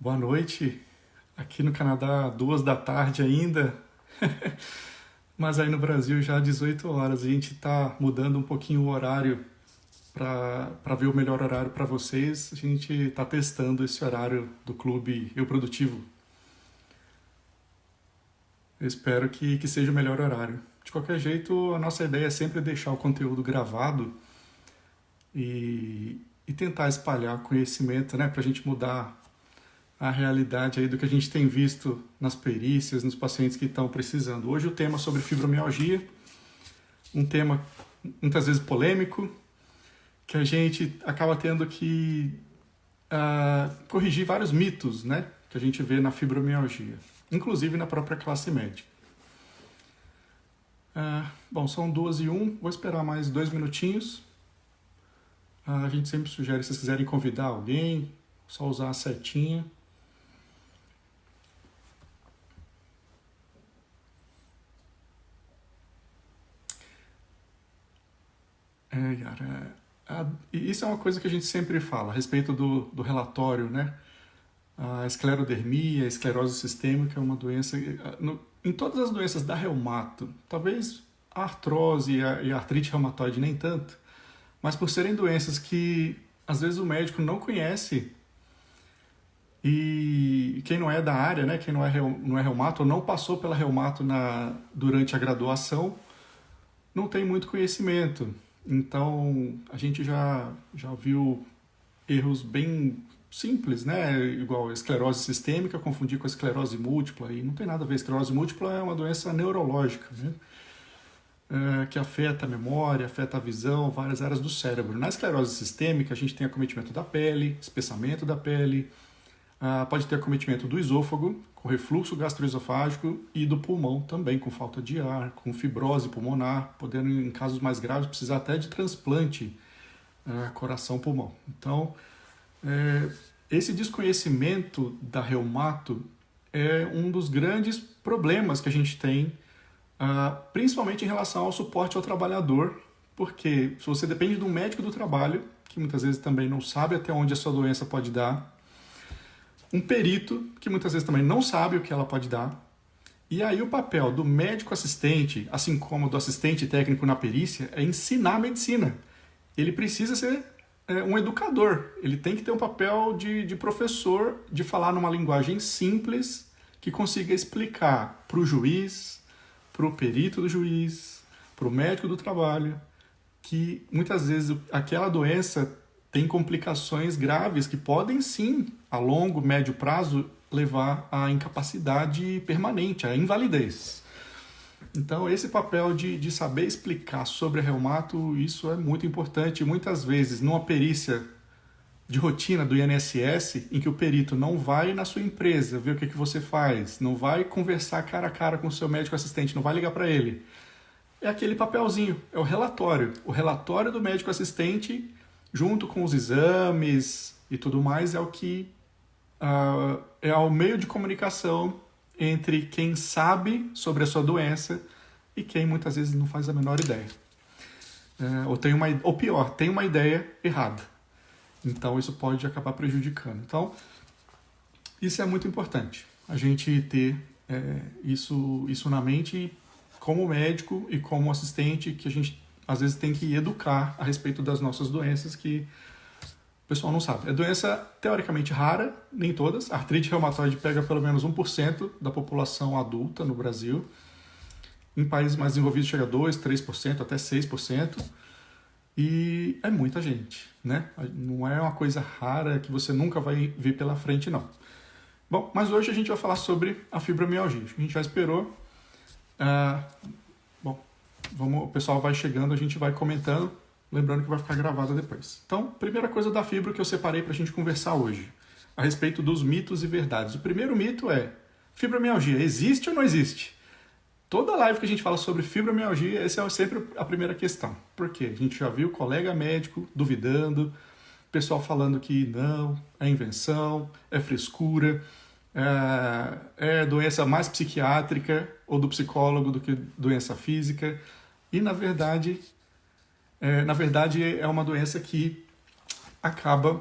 Boa noite. Aqui no Canadá, 2 da tarde ainda, mas aí no Brasil já 18 horas. A gente está mudando um pouquinho o horário para ver o melhor horário para vocês. A gente está testando esse horário do Clube Eu Produtivo. Eu espero que seja o melhor horário. De qualquer jeito, a nossa ideia é sempre deixar o conteúdo gravado e tentar espalhar conhecimento, né, para a gente mudar a realidade aí do que a gente tem visto nas perícias, nos pacientes que estão precisando. Hoje o tema é sobre fibromialgia, um tema muitas vezes polêmico, que a gente acaba tendo que corrigir vários mitos, né, que a gente vê na fibromialgia, inclusive na própria classe médica. Bom, são 2h01, vou esperar mais 2 minutinhos. A gente sempre sugere, se vocês quiserem convidar alguém, só usar a setinha. Yara, isso é uma coisa que a gente sempre fala a respeito do relatório, né? A esclerodermia, a esclerose sistêmica é uma doença, em todas as doenças da reumato, talvez a artrose e a artrite reumatoide nem tanto, mas por serem doenças que às vezes o médico não conhece e quem não é da área, né, quem não é reumato ou não passou pela reumato durante a graduação, não tem muito conhecimento. Então, a gente já viu erros bem simples, né? Igual a esclerose sistêmica, confundir com a esclerose múltipla, e não tem nada a ver. A esclerose múltipla é uma doença neurológica, né? Que afeta a memória, afeta a visão, várias áreas do cérebro. Na esclerose sistêmica, a gente tem acometimento da pele, espessamento da pele, pode ter acometimento do esôfago, com refluxo gastroesofágico, e do pulmão também, com falta de ar, com fibrose pulmonar, podendo, em casos mais graves, precisar até de transplante coração-pulmão. Então, esse desconhecimento da reumato é um dos grandes problemas que a gente tem, principalmente em relação ao suporte ao trabalhador, porque se você depende de um médico do trabalho, que muitas vezes também não sabe até onde a sua doença pode dar, um perito, que muitas vezes também não sabe o que ela pode dar. E aí o papel do médico assistente, assim como do assistente técnico na perícia, é ensinar a medicina. Ele precisa ser um educador. Ele tem que ter um papel de professor, de falar numa linguagem simples, que consiga explicar para o juiz, para o perito do juiz, para o médico do trabalho, que muitas vezes aquela doença tem complicações graves que podem sim, a longo, médio prazo, levar à incapacidade permanente, à invalidez. Então, esse papel de saber explicar sobre a reumato, isso é muito importante. Muitas vezes, numa perícia de rotina do INSS, em que o perito não vai na sua empresa ver o que você faz, não vai conversar cara a cara com o seu médico assistente, não vai ligar para ele. É aquele papelzinho, é o relatório. O relatório do médico assistente, junto com os exames e tudo mais, é o que é o meio de comunicação entre quem sabe sobre a sua doença e quem muitas vezes não faz a menor ideia. Ou pior, tem uma ideia errada. Então isso pode acabar prejudicando. Então, isso é muito importante, a gente ter isso na mente como médico e como assistente, que a gente às vezes tem que educar a respeito das nossas doenças que o pessoal não sabe. É doença teoricamente rara, nem todas. A artrite reumatoide pega pelo menos 1% da população adulta no Brasil. Em países mais desenvolvidos chega a 2%, 3%, até 6%. E é muita gente, né? Não é uma coisa rara que você nunca vai ver pela frente, não. Bom, mas hoje a gente vai falar sobre a fibromialgia. A gente já esperou. O pessoal vai chegando, a gente vai comentando, lembrando que vai ficar gravado depois. Então, primeira coisa da fibro que eu separei para a gente conversar hoje, a respeito dos mitos e verdades. O primeiro mito é, fibromialgia existe ou não existe? Toda live que a gente fala sobre fibromialgia, essa é sempre a primeira questão. Por quê? A gente já viu colega médico duvidando, pessoal falando que não, é invenção, é frescura, é doença mais psiquiátrica ou do psicólogo do que doença física. E, na verdade, é uma doença que acaba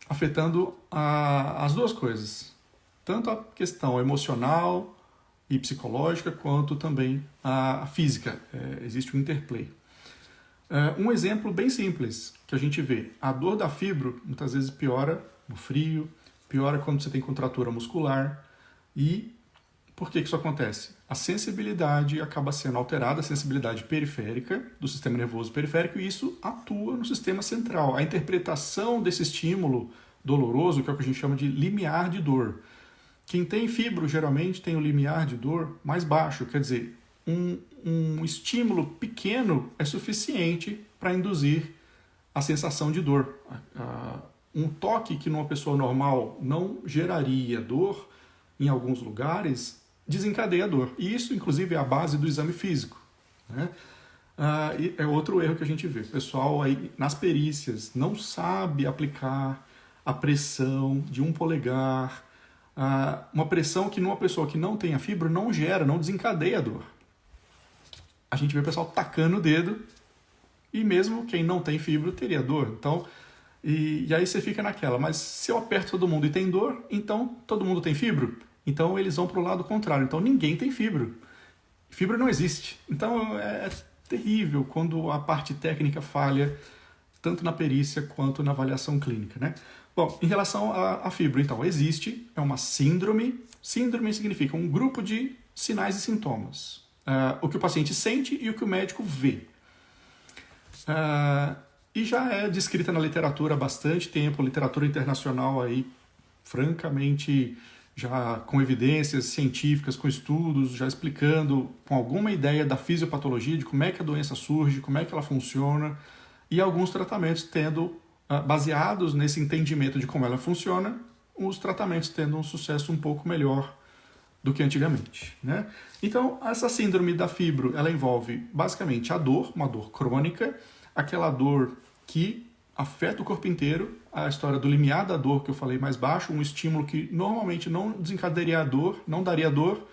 afetando as duas coisas, tanto a questão emocional e psicológica, quanto também a física. Existe um interplay. Um exemplo bem simples que a gente vê, a dor da fibro muitas vezes piora no frio, piora quando você tem contratura muscular. E por que isso acontece? A sensibilidade acaba sendo alterada, a sensibilidade periférica do sistema nervoso periférico, e isso atua no sistema central. A interpretação desse estímulo doloroso, que é o que a gente chama de limiar de dor. Quem tem fibro geralmente tem o limiar de dor mais baixo, quer dizer, um estímulo pequeno é suficiente para induzir a sensação de dor. Um toque que numa pessoa normal não geraria dor, em alguns lugares, desencadeia a dor. E isso, inclusive, é a base do exame físico, né? E é outro erro que a gente vê. O pessoal aí, nas perícias, não sabe aplicar a pressão de um polegar, uma pressão que numa pessoa que não tem a fibra não gera, não desencadeia a dor. A gente vê o pessoal tacando o dedo, e mesmo quem não tem fibra teria dor. Então, e aí você fica naquela, mas se eu aperto todo mundo e tem dor, então todo mundo tem fibra? Então eles vão para o lado contrário, então ninguém tem fibra. Fibra não existe. Então é terrível quando a parte técnica falha, tanto na perícia quanto na avaliação clínica, né? Bom, em relação à fibra, então, existe, é uma síndrome. Síndrome significa um grupo de sinais e sintomas. O que o paciente sente e o que o médico vê. E já é descrita na literatura há bastante tempo, literatura internacional aí, francamente, já com evidências científicas, com estudos, já explicando com alguma ideia da fisiopatologia, de como é que a doença surge, como é que ela funciona, e alguns tratamentos tendo, baseados nesse entendimento de como ela funciona, os tratamentos tendo um sucesso um pouco melhor do que antigamente, né? Então, essa síndrome da fibro, ela envolve basicamente a dor, uma dor crônica, aquela dor que afeta o corpo inteiro, a história do limiar da dor que eu falei mais baixo, um estímulo que normalmente não desencadearia a dor, não daria dor,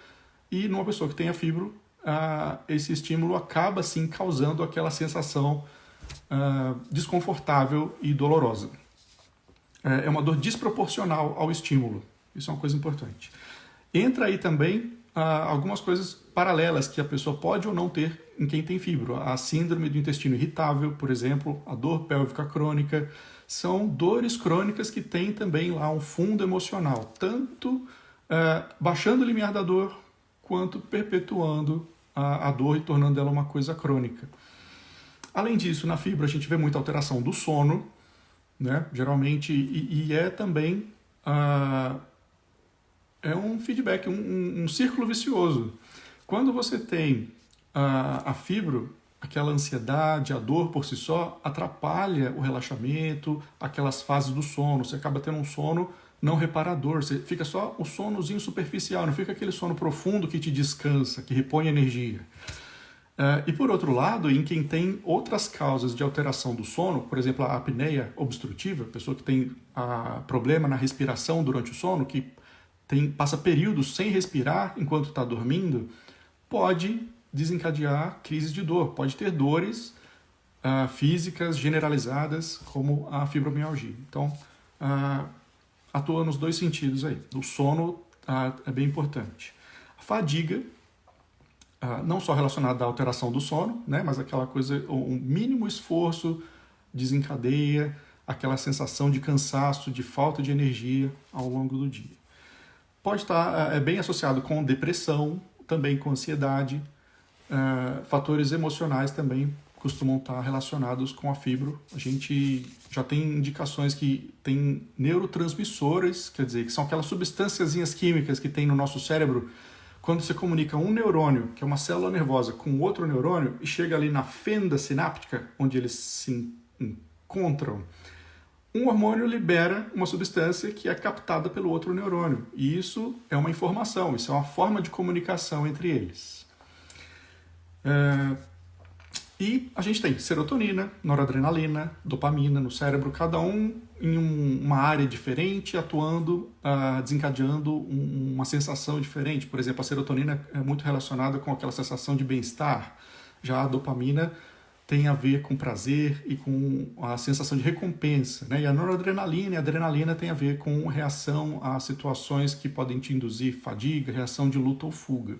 e numa pessoa que tem a fibro, esse estímulo acaba sim causando aquela sensação desconfortável e dolorosa. É uma dor desproporcional ao estímulo, isso é uma coisa importante. Entra aí também algumas coisas paralelas que a pessoa pode ou não ter em quem tem fibro. A síndrome do intestino irritável, por exemplo, a dor pélvica crônica, são dores crônicas que têm também lá um fundo emocional, tanto baixando o limiar da dor, quanto perpetuando a dor e tornando ela uma coisa crônica. Além disso, na fibra a gente vê muita alteração do sono, né? Geralmente, e é também um feedback, um círculo vicioso. Quando você tem a fibro, aquela ansiedade, a dor por si só, atrapalha o relaxamento, aquelas fases do sono. Você acaba tendo um sono não reparador, você fica só o sonozinho superficial, não fica aquele sono profundo que te descansa, que repõe energia. E por outro lado, em quem tem outras causas de alteração do sono, por exemplo, a apneia obstrutiva, pessoa que tem problema na respiração durante o sono, que passa períodos sem respirar enquanto está dormindo, pode desencadear crises de dor, pode ter dores físicas generalizadas, como a fibromialgia. Então, atua nos dois sentidos aí. O sono é bem importante. A fadiga, não só relacionada à alteração do sono, né, mas aquela coisa, um mínimo esforço desencadeia aquela sensação de cansaço, de falta de energia ao longo do dia. Pode estar bem associado com depressão, também com ansiedade. Fatores emocionais também costumam estar relacionados com a fibro. A gente já tem indicações que tem neurotransmissores, quer dizer, que são aquelas substânciazinhas químicas que tem no nosso cérebro. Quando você comunica um neurônio, que é uma célula nervosa, com outro neurônio, e chega ali na fenda sináptica, onde eles se encontram, um hormônio libera uma substância que é captada pelo outro neurônio. E isso é uma informação, isso é uma forma de comunicação entre eles. E a gente tem serotonina, noradrenalina, dopamina no cérebro, cada um em uma área diferente, atuando, desencadeando uma sensação diferente. Por exemplo, a serotonina é muito relacionada com aquela sensação de bem-estar. Já a dopamina tem a ver com prazer e com a sensação de recompensa, né? E a noradrenalina e a adrenalina tem a ver com reação a situações que podem te induzir fadiga, reação de luta ou fuga.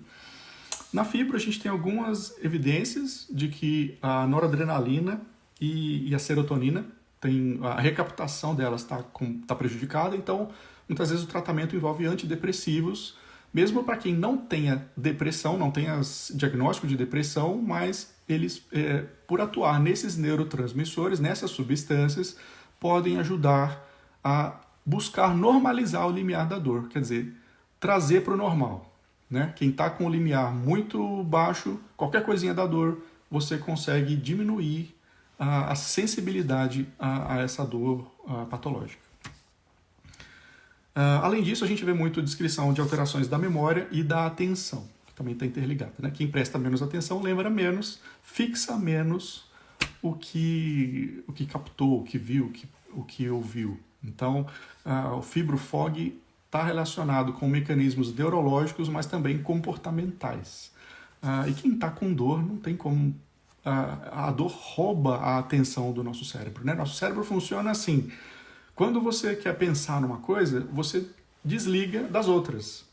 Na fibra, a gente tem algumas evidências de que a noradrenalina e a serotonina, a recaptação delas está prejudicada, então muitas vezes o tratamento envolve antidepressivos, mesmo para quem não tenha depressão, não tenha diagnóstico de depressão, mas eles, por atuar nesses neurotransmissores, nessas substâncias, podem ajudar a buscar normalizar o limiar da dor, quer dizer, trazer para o normal. Né? Quem está com o limiar muito baixo, qualquer coisinha da dor, você consegue diminuir a sensibilidade a essa dor patológica. Além disso, a gente vê muito descrição de alterações da memória e da atenção, que também está interligada. Né? Quem presta menos atenção lembra menos, fixa menos o que captou, o que viu, o que ouviu. Então, o FibroFog está relacionado com mecanismos neurológicos, mas também comportamentais. E quem está com dor não tem como... A dor rouba a atenção do nosso cérebro. Né? Nosso cérebro funciona assim. Quando você quer pensar numa coisa, você desliga das outras.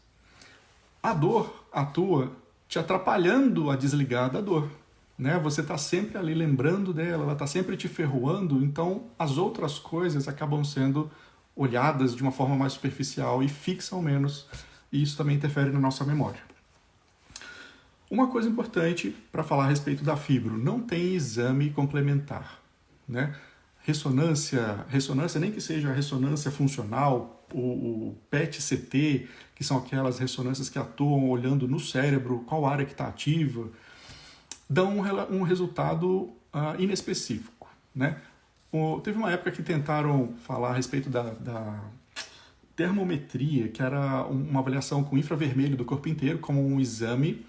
A dor atua te atrapalhando a desligar da dor. Né? Você está sempre ali lembrando dela, ela está sempre te ferroando, então as outras coisas acabam sendo olhadas de uma forma mais superficial e fixam menos, e isso também interfere na nossa memória. Uma coisa importante para falar a respeito da fibro, não tem exame complementar. Né? Ressonância, nem que seja a ressonância funcional, o PET-CT, que são aquelas ressonâncias que atuam olhando no cérebro, qual área que está ativa, dão um resultado inespecífico. Né? Teve uma época que tentaram falar a respeito da termometria, que era uma avaliação com infravermelho do corpo inteiro, como um exame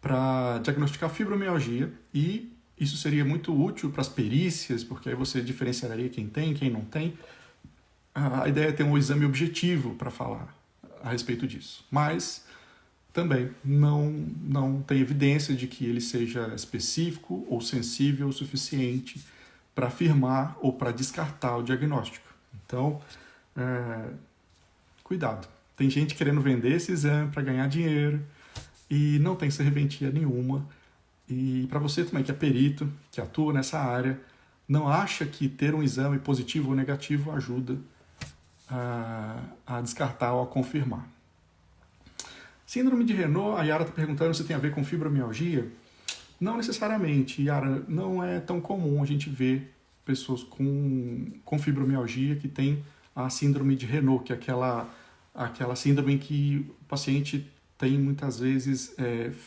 para diagnosticar fibromialgia, e isso seria muito útil para as perícias, porque aí você diferenciaria quem tem, quem não tem. A ideia é ter um exame objetivo para falar a respeito disso, mas também não tem evidência de que ele seja específico ou sensível o suficiente para afirmar ou para descartar o diagnóstico. Então, cuidado. Tem gente querendo vender esse exame para ganhar dinheiro e não tem serventia nenhuma. E para você também que é perito, que atua nessa área, não acha que ter um exame positivo ou negativo ajuda a descartar ou a confirmar. Síndrome de Renault, a Yara está perguntando se tem a ver com fibromialgia. Não necessariamente, Yara, não é tão comum a gente ver pessoas com fibromialgia que tem a síndrome de Renault, que é aquela síndrome em que o paciente tem muitas vezes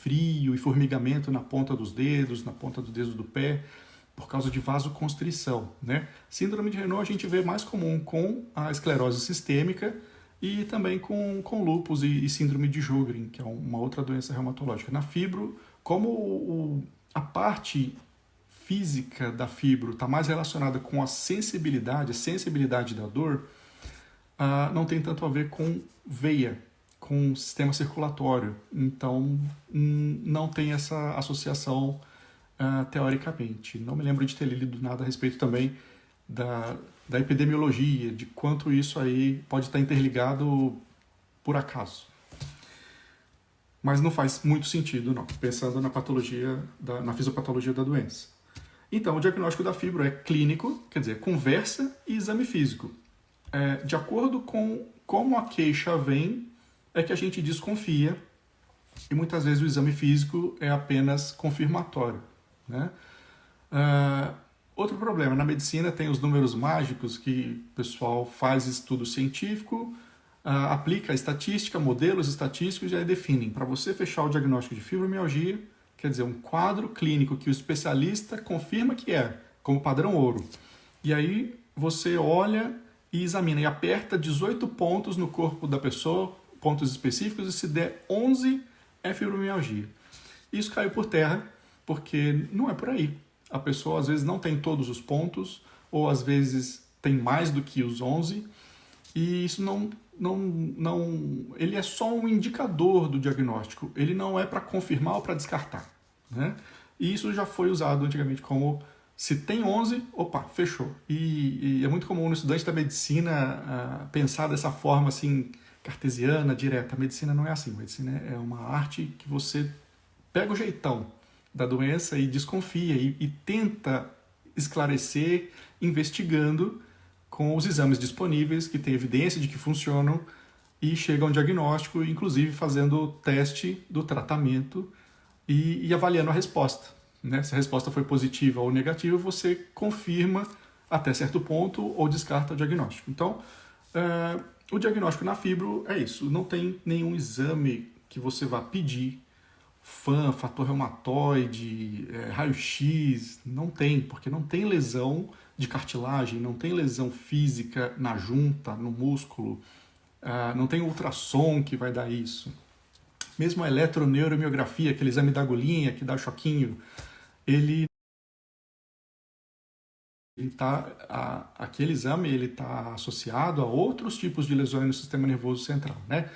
frio e formigamento na ponta dos dedos do pé, por causa de vasoconstrição. Né? Síndrome de Renault a gente vê mais comum com a esclerose sistêmica e também com lúpus e síndrome de Sjögren, que é uma outra doença reumatológica. Na fibro, como a parte física da fibro está mais relacionada com a sensibilidade da dor, não tem tanto a ver com veia, com o sistema circulatório. Então, não tem essa associação teoricamente. Não me lembro de ter lido nada a respeito também da epidemiologia, de quanto isso aí pode estar interligado por acaso. Mas não faz muito sentido, não, pensando na patologia, na fisiopatologia da doença. Então, o diagnóstico da fibro é clínico, quer dizer, conversa e exame físico. De acordo com como a queixa vem, é que a gente desconfia, e muitas vezes o exame físico é apenas confirmatório. Né? Outro problema, na medicina tem os números mágicos, que o pessoal faz estudo científico, aplica estatística, modelos estatísticos e aí definem. Para você fechar o diagnóstico de fibromialgia, quer dizer, um quadro clínico que o especialista confirma que como padrão ouro. E aí você olha e examina e aperta 18 pontos no corpo da pessoa, pontos específicos, e se der 11 é fibromialgia. Isso caiu por terra, porque não é por aí. A pessoa às vezes não tem todos os pontos, ou às vezes tem mais do que os 11, e isso ele é só um indicador do diagnóstico, ele não é para confirmar ou para descartar. Né? E isso já foi usado antigamente como Se tem 11, opa, fechou. E é muito comum no estudante da medicina pensar dessa forma assim, cartesiana, direta. A medicina não é assim. A medicina é uma arte que você pega o jeitão da doença e desconfia e tenta esclarecer investigando com os exames disponíveis que têm evidência de que funcionam e chega a um diagnóstico, inclusive fazendo o teste do tratamento e avaliando a resposta. Né? Se a resposta foi positiva ou negativa, você confirma até certo ponto ou descarta o diagnóstico. Então, o diagnóstico na fibro é isso. Não tem nenhum exame que você vá pedir, FAM, fator reumatoide, raio-x, não tem, porque não tem lesão de cartilagem, não tem lesão física na junta, no músculo, não tem ultrassom que vai dar isso. Mesmo a eletroneuromiografia, aquele exame da agulhinha que dá choquinho, aquele exame ele está associado a outros tipos de lesões no sistema nervoso central, né?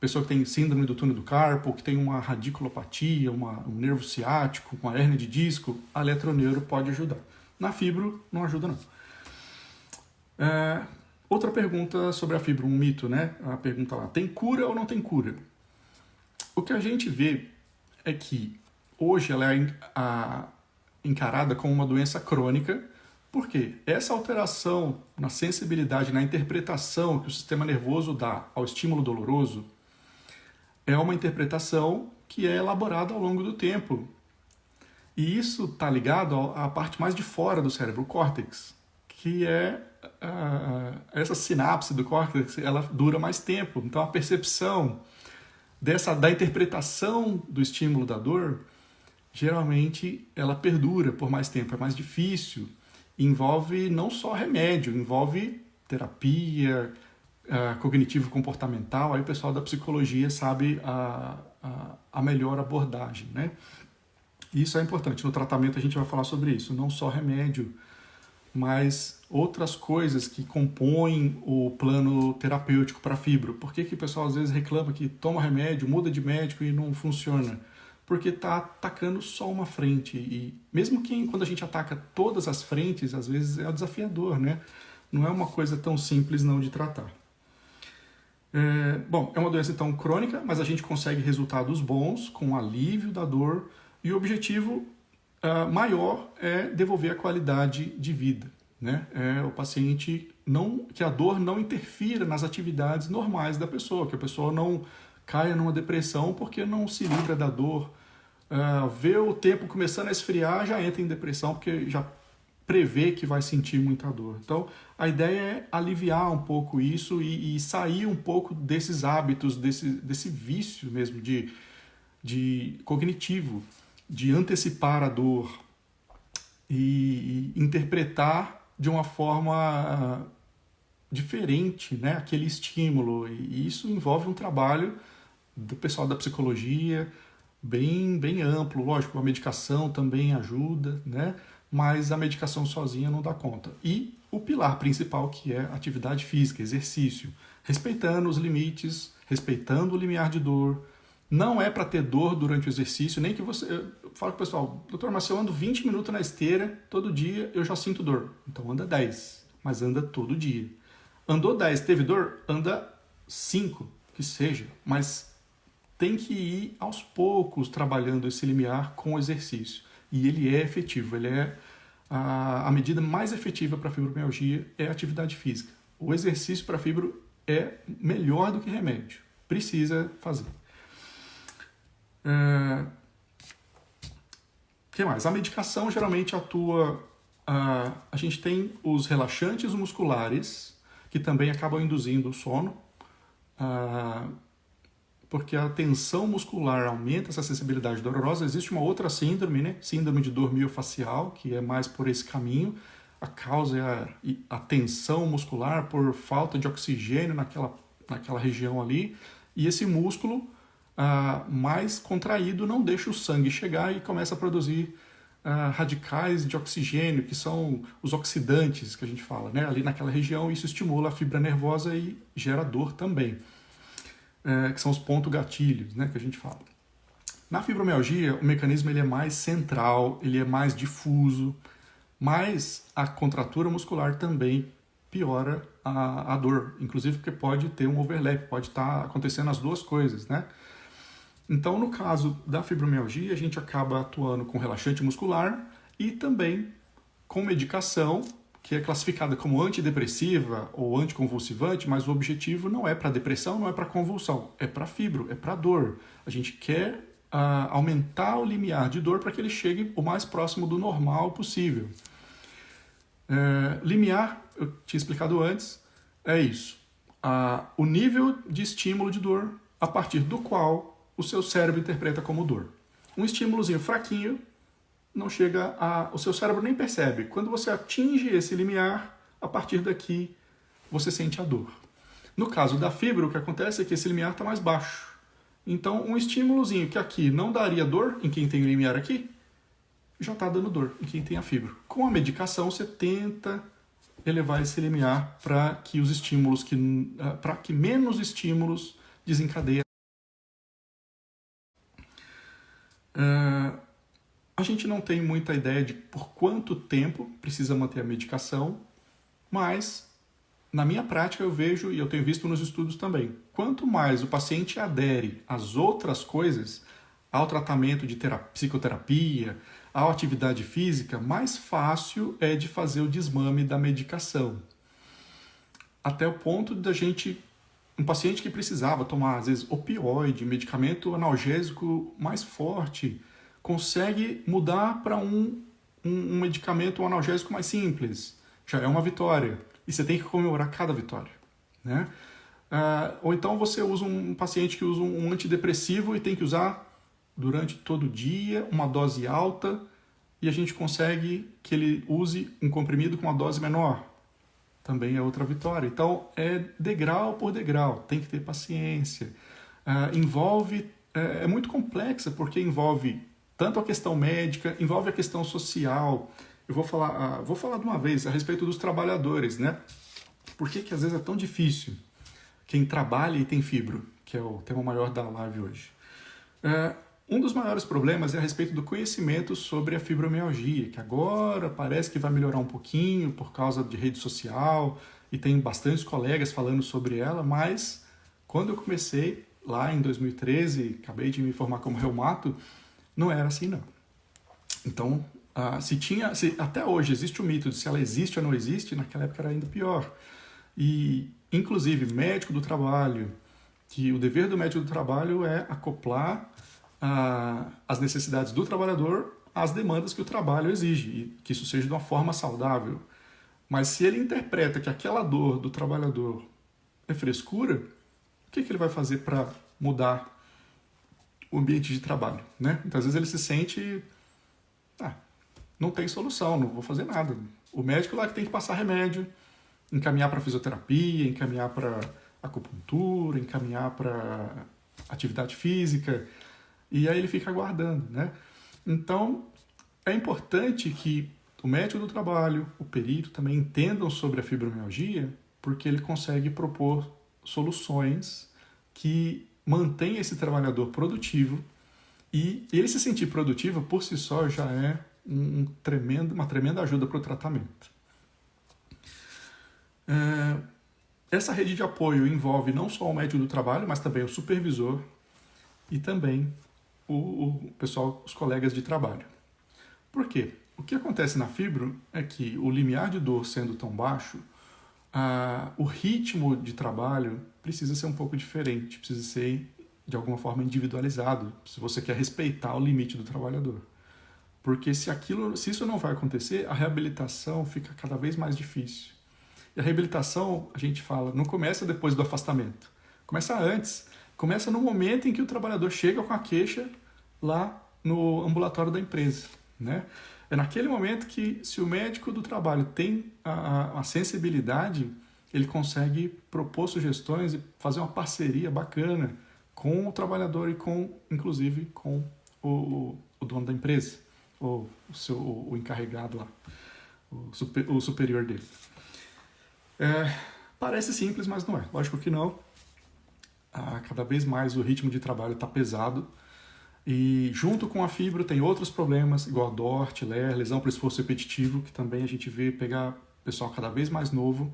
Pessoa que tem síndrome do túnel do carpo, que tem uma radiculopatia, um nervo ciático, uma hérnia de disco, a eletroneuro pode ajudar. Na fibro, não ajuda não. Outra pergunta sobre a fibro, um mito, né? A pergunta lá, tem cura ou não tem cura? O que a gente vê é que hoje ela é encarada como uma doença crônica, porque essa alteração na sensibilidade, na interpretação que o sistema nervoso dá ao estímulo doloroso é uma interpretação que é elaborada ao longo do tempo. E isso está ligado à parte mais de fora do cérebro, o córtex, que é essa sinapse do córtex, ela dura mais tempo. Então a percepção da interpretação do estímulo da dor, geralmente ela perdura por mais tempo, é mais difícil. Envolve não só remédio, envolve terapia, cognitivo-comportamental, aí o pessoal da psicologia sabe a melhor abordagem, né? Isso é importante, no tratamento a gente vai falar sobre isso, não só remédio, mas outras coisas que compõem o plano terapêutico para fibro. Por que o pessoal às vezes reclama que toma remédio, muda de médico e não funciona? Porque está atacando só uma frente, e mesmo que quando a gente ataca todas as frentes, às vezes é desafiador, né? Não é uma coisa tão simples não de tratar. Bom, é uma doença então crônica, mas a gente consegue resultados bons com alívio da dor e o objetivo maior é devolver a qualidade de vida, né? O paciente que a dor não interfira nas atividades normais da pessoa, que a pessoa não caia numa depressão porque não se livra da dor, vê o tempo começando a esfriar, já entra em depressão porque já prevê que vai sentir muita dor. Então, a ideia é aliviar um pouco isso e sair um pouco desses hábitos, desse vício mesmo de cognitivo, de antecipar a dor e interpretar de uma forma diferente, né, aquele estímulo. E isso envolve um trabalho do pessoal da psicologia bem amplo. Lógico, a medicação também ajuda, né? Mas a medicação sozinha não dá conta. E o pilar principal, que é atividade física, exercício, respeitando os limites, respeitando o limiar de dor. Não é para ter dor durante o exercício, nem que você... Eu falo com o pessoal, doutor, mas se eu ando 20 minutos na esteira, todo dia, eu já sinto dor. Então anda 10, mas anda todo dia. Andou 10, teve dor? Anda 5, que seja, mas tem que ir aos poucos trabalhando esse limiar com o exercício. E ele é efetivo, ele é a medida mais efetiva para a fibromialgia é a atividade física. O exercício para fibro é melhor do que remédio, precisa fazer. O que mais? A medicação geralmente atua... a gente tem os relaxantes musculares, que também acabam induzindo o sono, porque a tensão muscular aumenta essa sensibilidade dolorosa. Existe uma outra síndrome, né? Síndrome de dor miofascial, que é mais por esse caminho. A causa é a tensão muscular por falta de oxigênio naquela região ali, e esse músculo mais contraído não deixa o sangue chegar e começa a produzir radicais de oxigênio, que são os oxidantes que a gente fala, né? Ali naquela região, isso estimula a fibra nervosa e gera dor também, que são os pontos gatilhos, né, que a gente fala. Na fibromialgia, o mecanismo ele é mais central, ele é mais difuso, Mas a contratura muscular também piora a dor, inclusive porque pode ter um overlap, pode estar acontecendo as duas coisas, né? Então, no caso da fibromialgia, a gente acaba atuando com relaxante muscular e também com medicação, que é classificada como antidepressiva ou anticonvulsivante, mas o objetivo não é para depressão, não é para convulsão, é para fibro, é para dor. A gente quer aumentar o limiar de dor para que ele chegue o mais próximo do normal possível. Limiar, eu tinha explicado antes, é isso. O nível de estímulo de dor a partir do qual o seu cérebro interpreta como dor. Um estímulozinho fraquinho, não chega o seu cérebro nem percebe. Quando você atinge esse limiar, a partir daqui você sente a dor. No caso da fibra, o que acontece é que esse limiar está mais baixo. Então, um estímulozinho que aqui não daria dor em quem tem o limiar aqui, já está dando dor em quem tem a fibra. Com a medicação, você tenta elevar esse limiar para que os estímulos, para que menos estímulos desencadeiem. A gente não tem muita ideia de por quanto tempo precisa manter a medicação, mas na minha prática eu vejo, e eu tenho visto nos estudos também, quanto mais o paciente adere às outras coisas, ao tratamento de psicoterapia, à atividade física, mais fácil é de fazer o desmame da medicação. Até o ponto da gente, um paciente que precisava tomar, às vezes, opioide, medicamento analgésico mais forte, consegue mudar para um medicamento, um analgésico mais simples. Já é uma vitória. E você tem que comemorar cada vitória, né? Ou então você usa um paciente que usa um antidepressivo e tem que usar durante todo o dia, uma dose alta, e a gente consegue que ele use um comprimido com uma dose menor. Também é outra vitória. Então, é degrau por degrau, tem que ter paciência. É muito complexa, porque envolve tanto a questão médica, envolve a questão social. Eu vou falar de uma vez a respeito dos trabalhadores, né? Por que às vezes é tão difícil quem trabalha e tem fibro, que é o tema maior da live hoje. Um dos maiores problemas é a respeito do conhecimento sobre a fibromialgia, que agora parece que vai melhorar um pouquinho por causa de rede social, e tem bastantes colegas falando sobre ela, mas quando eu comecei lá em 2013, acabei de me formar como reumato, não era assim não. Então, se até hoje existe o mito de se ela existe ou não existe, naquela época era ainda pior. E, inclusive, médico do trabalho, que o dever do médico do trabalho é acoplar as necessidades do trabalhador às demandas que o trabalho exige, e que isso seja de uma forma saudável. Mas se ele interpreta que aquela dor do trabalhador é frescura, o que ele vai fazer para mudar o ambiente de trabalho, né? Então, às vezes ele se sente, não tem solução, não vou fazer nada. O médico lá que tem que passar remédio, encaminhar para fisioterapia, encaminhar para acupuntura, encaminhar para atividade física, e aí ele fica aguardando, né? Então, é importante que o médico do trabalho, o perito também entendam sobre a fibromialgia, porque ele consegue propor soluções que mantém esse trabalhador produtivo, e ele se sentir produtivo por si só já é uma tremenda ajuda para o tratamento. Essa rede de apoio envolve não só o médico do trabalho, mas também o supervisor e também o pessoal, os colegas de trabalho. Por quê? O que acontece na fibro é que o limiar de dor sendo tão baixo, o ritmo de trabalho precisa ser um pouco diferente, precisa ser de alguma forma individualizado, se você quer respeitar o limite do trabalhador. Porque se isso não vai acontecer, a reabilitação fica cada vez mais difícil. E a reabilitação, a gente fala, não começa depois do afastamento, começa antes. Começa no momento em que o trabalhador chega com a queixa lá no ambulatório da empresa, né? É naquele momento que, se o médico do trabalho tem a sensibilidade, ele consegue propor sugestões e fazer uma parceria bacana com o trabalhador e inclusive com o dono da empresa, ou o encarregado lá, o superior dele. Parece simples, mas não é. Lógico que não. Cada vez mais o ritmo de trabalho está pesado. E junto com a fibro tem outros problemas, igual a DORT, LER, lesão por esforço repetitivo, que também a gente vê pegar pessoal cada vez mais novo,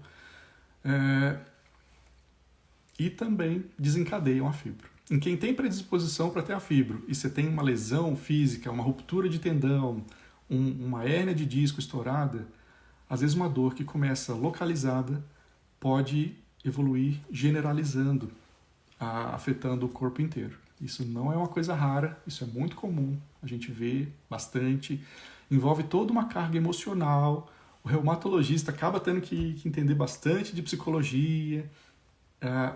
e também desencadeiam a fibro. Em quem tem predisposição para ter a fibro e você tem uma lesão física, uma ruptura de tendão, uma hérnia de disco estourada, às vezes uma dor que começa localizada pode evoluir generalizando, afetando o corpo inteiro. Isso não é uma coisa rara, isso é muito comum, a gente vê bastante, envolve toda uma carga emocional, o reumatologista acaba tendo que entender bastante de psicologia,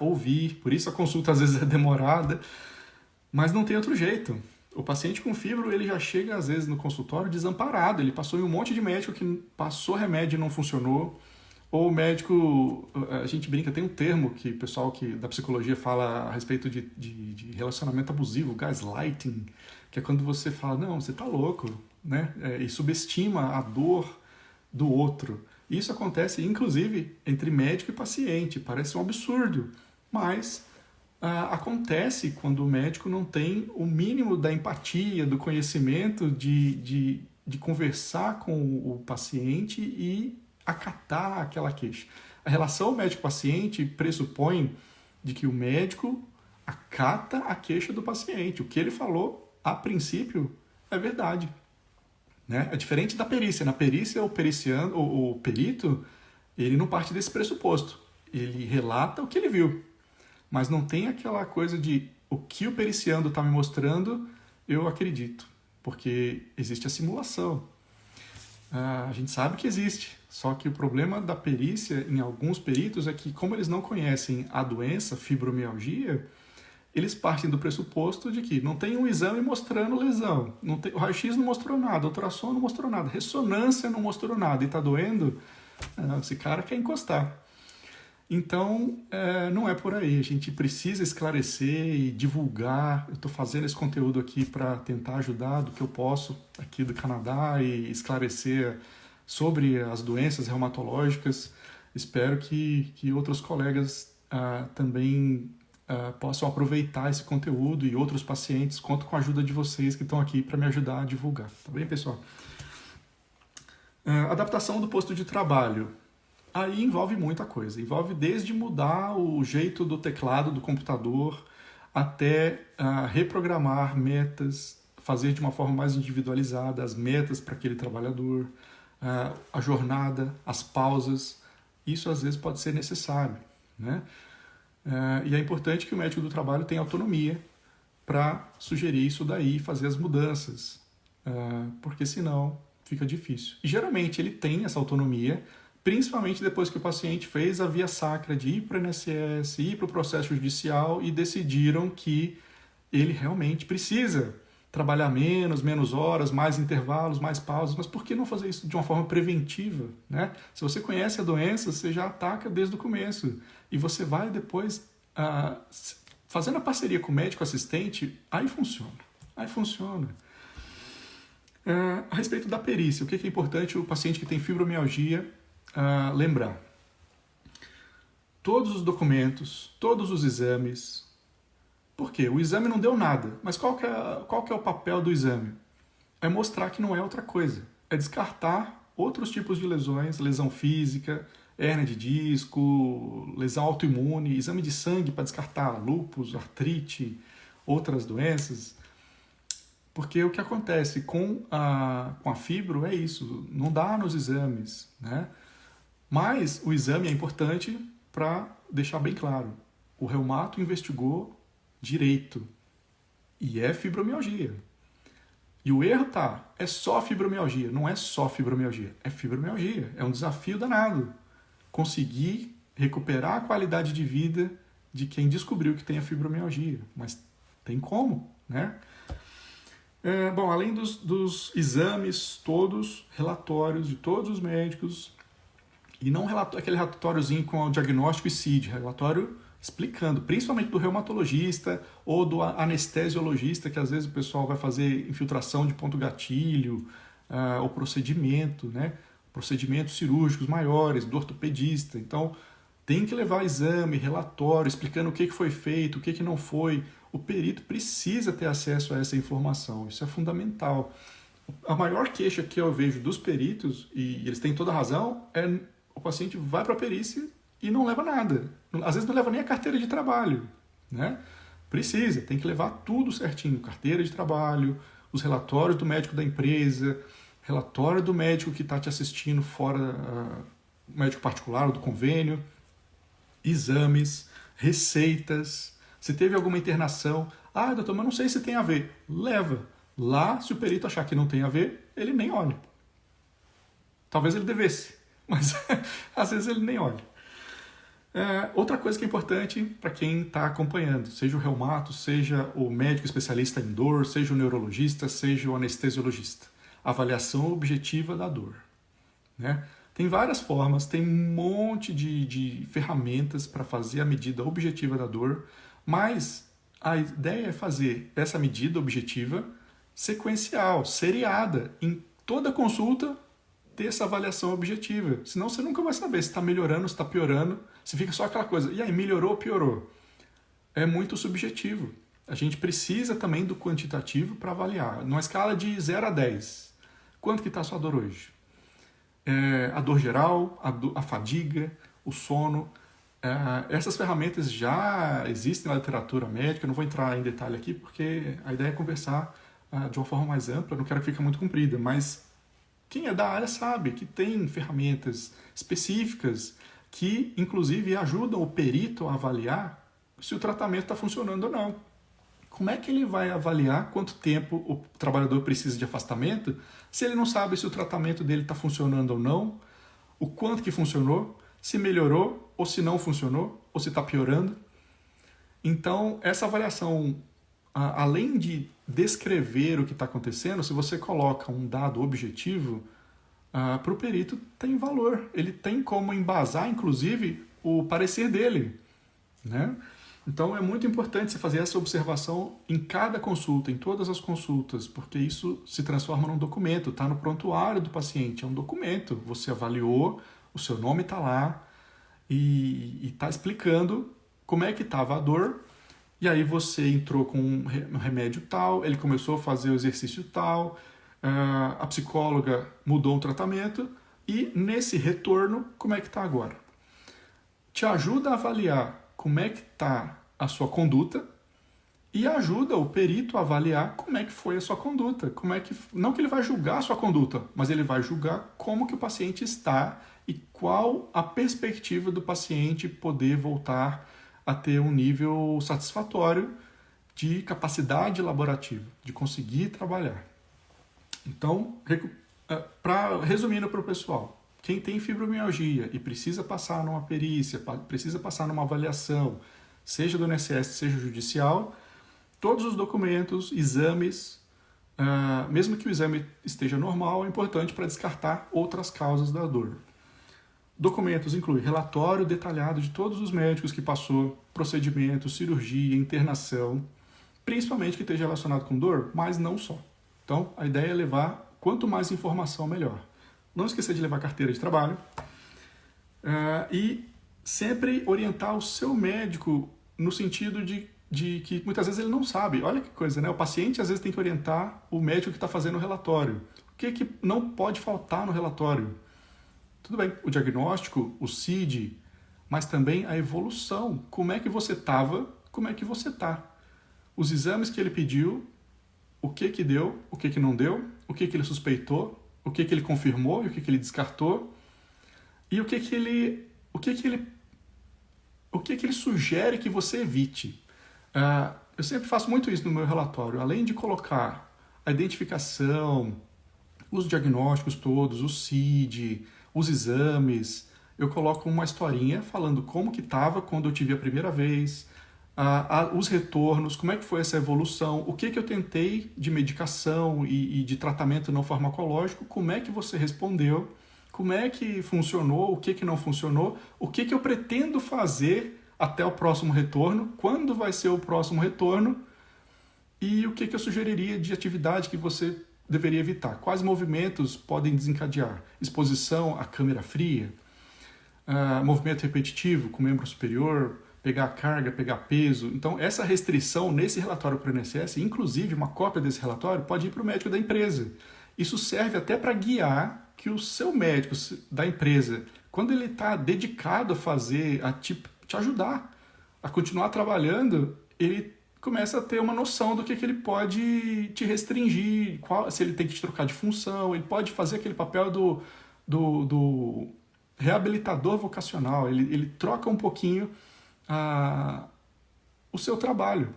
ouvir, por isso a consulta às vezes é demorada, mas não tem outro jeito. O paciente com fibro, ele já chega às vezes no consultório desamparado, ele passou em um monte de médico que passou remédio e não funcionou, ou o médico, a gente brinca, tem um termo que o pessoal da psicologia fala a respeito de relacionamento abusivo, gaslighting, que é quando você fala, não, você tá louco, né? E subestima a dor do outro. Isso acontece, inclusive, entre médico e paciente, parece um absurdo, mas acontece quando o médico não tem o mínimo da empatia, do conhecimento de conversar com o paciente e acatar aquela queixa. A relação médico-paciente pressupõe de que o médico acata a queixa do paciente. O que ele falou, a princípio, é verdade. Né? É diferente da perícia. Na perícia, o perito, ele não parte desse pressuposto. Ele relata o que ele viu. Mas não tem aquela coisa de o que o periciando está me mostrando, eu acredito. Porque existe a simulação. A gente sabe que existe. Só que o problema da perícia, em alguns peritos, é que como eles não conhecem a doença, fibromialgia, eles partem do pressuposto de que não tem um exame mostrando lesão, o raio-x não mostrou nada, o ultrassom não mostrou nada, ressonância não mostrou nada e está doendo, esse cara quer encostar. Então, não é por aí, a gente precisa esclarecer e divulgar. Eu estou fazendo esse conteúdo aqui para tentar ajudar do que eu posso aqui do Canadá e esclarecer sobre as doenças reumatológicas. Espero que outros colegas também possam aproveitar esse conteúdo e outros pacientes. Conto com a ajuda de vocês que estão aqui para me ajudar a divulgar. Tá bem, pessoal? Adaptação do posto de trabalho. Aí envolve muita coisa. Envolve desde mudar o jeito do teclado do computador até reprogramar metas, fazer de uma forma mais individualizada as metas para aquele trabalhador, a jornada, as pausas. Isso às vezes pode ser necessário, né? E é importante que o médico do trabalho tenha autonomia para sugerir isso daí, fazer as mudanças, porque senão fica difícil. E geralmente ele tem essa autonomia, principalmente depois que o paciente fez a via sacra de ir para o INSS, ir para o processo judicial e decidiram que ele realmente precisa trabalhar menos horas, mais intervalos, mais pausas, mas por que não fazer isso de uma forma preventiva, né? Se você conhece a doença, você já ataca desde o começo e você vai depois fazendo a parceria com o médico assistente, aí funciona. A respeito da perícia, o que é importante o paciente que tem fibromialgia lembrar? Todos os documentos, todos os exames. Por quê? O exame não deu nada, mas qual que é o papel do exame? É mostrar que não é outra coisa. É descartar outros tipos de lesões, lesão física, hérnia de disco, lesão autoimune, exame de sangue para descartar lúpus, artrite, outras doenças. Porque o que acontece com a fibro é isso, não dá nos exames, né? Mas o exame é importante para deixar bem claro. O reumato investigou direito e é fibromialgia. E o erro é só fibromialgia. Não é só fibromialgia, é fibromialgia. É um desafio danado conseguir recuperar a qualidade de vida de quem descobriu que tem a fibromialgia. Mas tem como, né? Bom, além dos exames todos, relatórios de todos os médicos, e não aquele relatóriozinho com o diagnóstico e CID, relatório explicando, principalmente do reumatologista ou do anestesiologista, que às vezes o pessoal vai fazer infiltração de ponto gatilho, ou procedimento, né? Procedimentos cirúrgicos maiores, do ortopedista. Então, Tem que levar exame, relatório, explicando o que foi feito, o que não foi. O perito precisa ter acesso a essa informação, isso é fundamental. A maior queixa que eu vejo dos peritos, e eles têm toda a razão, é o paciente vai para a perícia e não leva nada. Às vezes não leva nem a carteira de trabalho, né? Precisa, tem que levar tudo certinho, carteira de trabalho, os relatórios do médico da empresa, relatório do médico que está te assistindo fora, médico particular ou do convênio, exames, receitas, se teve alguma internação. Ah, doutor, mas não sei se tem a ver. Leva. Lá, se o perito achar que não tem a ver, ele nem olha. Talvez ele devesse, mas às vezes ele nem olha. Outra coisa que é importante para quem está acompanhando, seja o reumato, seja o médico especialista em dor, seja o neurologista, seja o anestesiologista. Avaliação objetiva da dor, né? Tem várias formas, tem um monte de ferramentas para fazer a medida objetiva da dor, mas a ideia é fazer essa medida objetiva sequencial, seriada, em toda consulta ter essa avaliação objetiva. Senão você nunca vai saber se está melhorando, se está piorando, se fica só aquela coisa, e aí, melhorou ou piorou? É muito subjetivo. A gente precisa também do quantitativo para avaliar. Numa escala de 0 a 10, quanto que está a sua dor hoje? A dor geral, a fadiga, o sono. Essas ferramentas já existem na literatura médica, eu não vou entrar em detalhe aqui porque a ideia é conversar de uma forma mais ampla, não quero que fique muito comprida, mas quem é da área sabe que tem ferramentas específicas que, inclusive, ajudam o perito a avaliar se o tratamento está funcionando ou não. Como é que ele vai avaliar quanto tempo o trabalhador precisa de afastamento se ele não sabe se o tratamento dele está funcionando ou não, o quanto que funcionou, se melhorou ou se não funcionou, ou se está piorando? Então, essa avaliação, além de descrever o que está acontecendo, se você coloca um dado objetivo, para o perito tem valor. Ele tem como embasar, inclusive, o parecer dele, né? Então é muito importante você fazer essa observação em cada consulta, em todas as consultas, porque isso se transforma num documento, está no prontuário do paciente, é um documento. Você avaliou, o seu nome está lá e está explicando como é que estava a dor, e aí você entrou com um remédio tal, ele começou a fazer o exercício tal, a psicóloga mudou o tratamento, e nesse retorno, como é que está agora? Te ajuda a avaliar como é que está a sua conduta e ajuda o perito a avaliar como é que foi a sua conduta. Não que ele vai julgar a sua conduta, mas ele vai julgar como que o paciente está e qual a perspectiva do paciente poder voltar a ter um nível satisfatório de capacidade laborativa, de conseguir trabalhar. Então, resumindo para o pessoal, quem tem fibromialgia e precisa passar numa perícia, precisa passar numa avaliação, seja do INSS, seja judicial, todos os documentos, exames, mesmo que o exame esteja normal, é importante para descartar outras causas da dor. Documentos incluem relatório detalhado de todos os médicos que passou, procedimento, cirurgia, internação, principalmente que esteja relacionado com dor, mas não só. Então, a ideia é levar quanto mais informação, melhor. Não esquecer de levar carteira de trabalho e sempre orientar o seu médico no sentido de que muitas vezes ele não sabe. Olha que coisa, né? O paciente às vezes tem que orientar o médico que está fazendo o relatório. O que não pode faltar no relatório? Tudo bem, o diagnóstico, o CID, mas também a evolução. Como é que você estava, como é que você está. Os exames que ele pediu, o que deu, o que não deu, o que ele suspeitou, o que ele confirmou e o que ele descartou, e o que ele sugere que você evite. Eu sempre faço muito isso no meu relatório. Além de colocar a identificação, os diagnósticos todos, o CID, os exames, eu coloco uma historinha falando como que estava quando eu tive a primeira vez, os retornos, como é que foi essa evolução, o que eu tentei de medicação e de tratamento não farmacológico, como é que você respondeu, como é que funcionou, o que não funcionou, o que eu pretendo fazer até o próximo retorno, quando vai ser o próximo retorno e o que eu sugeriria de atividade que você deveria evitar. Quais movimentos podem desencadear? Exposição à câmera fria, movimento repetitivo com membro superior, pegar carga, pegar peso. Então, essa restrição nesse relatório para o INSS, inclusive uma cópia desse relatório, pode ir para o médico da empresa. Isso serve até para guiar que o seu médico da empresa, quando ele está dedicado a fazer, a te ajudar a continuar trabalhando, ele começa a ter uma noção do que ele pode te restringir, se ele tem que te trocar de função, ele pode fazer aquele papel do reabilitador vocacional, ele troca um pouquinho o seu trabalho,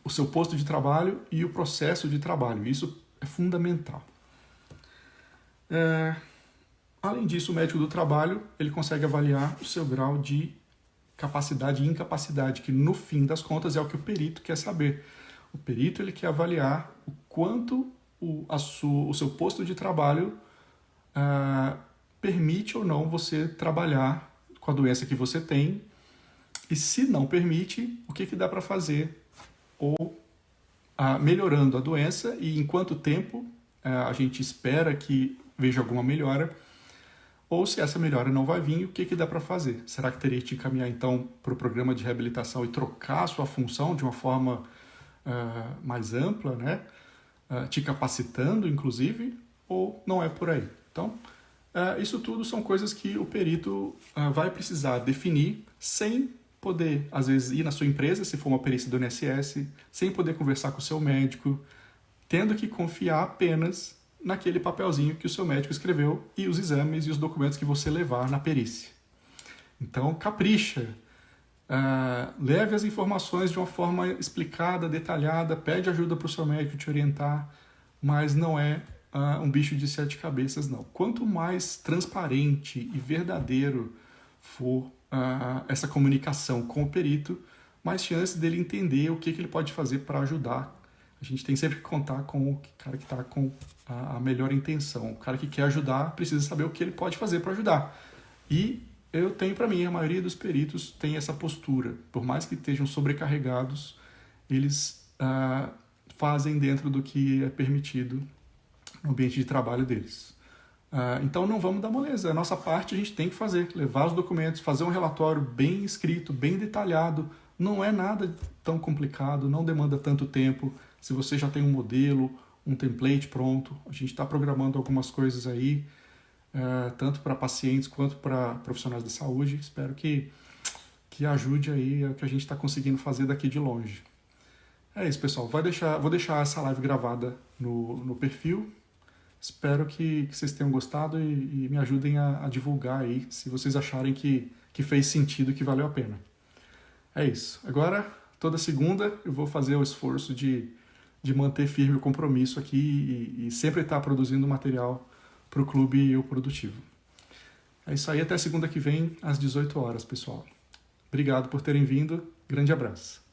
o seu posto de trabalho e o processo de trabalho. Isso é fundamental. Além disso, o médico do trabalho ele consegue avaliar o seu grau de capacidade e incapacidade, que no fim das contas é o que o perito quer saber. O perito ele quer avaliar o quanto o seu posto de trabalho permite ou não você trabalhar com a doença que você tem, e se não permite, o que dá para fazer, ou melhorando a doença, e em quanto tempo a gente espera que veja alguma melhora, ou se essa melhora não vai vir, o que dá para fazer? Será que teria que te encaminhar então para o programa de reabilitação e trocar a sua função de uma forma mais ampla, né? Te capacitando, inclusive, ou não é por aí? Então, isso tudo são coisas que o perito vai precisar definir sem poder, às vezes, ir na sua empresa, se for uma perícia do INSS, sem poder conversar com o seu médico, tendo que confiar apenas naquele papelzinho que o seu médico escreveu e os exames e os documentos que você levar na perícia. Então, capricha. Leve as informações de uma forma explicada, detalhada, pede ajuda para o seu médico te orientar, mas não é um bicho de 7 cabeças, não. Quanto mais transparente e verdadeiro for essa comunicação com o perito, mais chance dele entender o que ele pode fazer para ajudar. A gente tem sempre que contar com o cara que está com a melhor intenção. O cara que quer ajudar precisa saber o que ele pode fazer para ajudar. E eu tenho para mim, a maioria dos peritos tem essa postura. Por mais que estejam sobrecarregados, eles fazem dentro do que é permitido no ambiente de trabalho deles. Então não vamos dar moleza. A nossa parte a gente tem que fazer, levar os documentos, fazer um relatório bem escrito, bem detalhado. Não é nada tão complicado, não demanda tanto tempo. Se você já tem um modelo, um template pronto, a gente está programando algumas coisas aí, tanto para pacientes quanto para profissionais da saúde. Espero que ajude aí o que a gente está conseguindo fazer daqui de longe. É isso, pessoal. Vou deixar essa live gravada no perfil. Espero que vocês tenham gostado e me ajudem a divulgar aí, se vocês acharem que fez sentido, que valeu a pena. É isso. Agora, toda segunda, eu vou fazer o esforço de manter firme o compromisso aqui e sempre estar produzindo material para o Clube Eu Produtivo. É isso aí. Até segunda que vem, às 18 horas, pessoal. Obrigado por terem vindo. Grande abraço.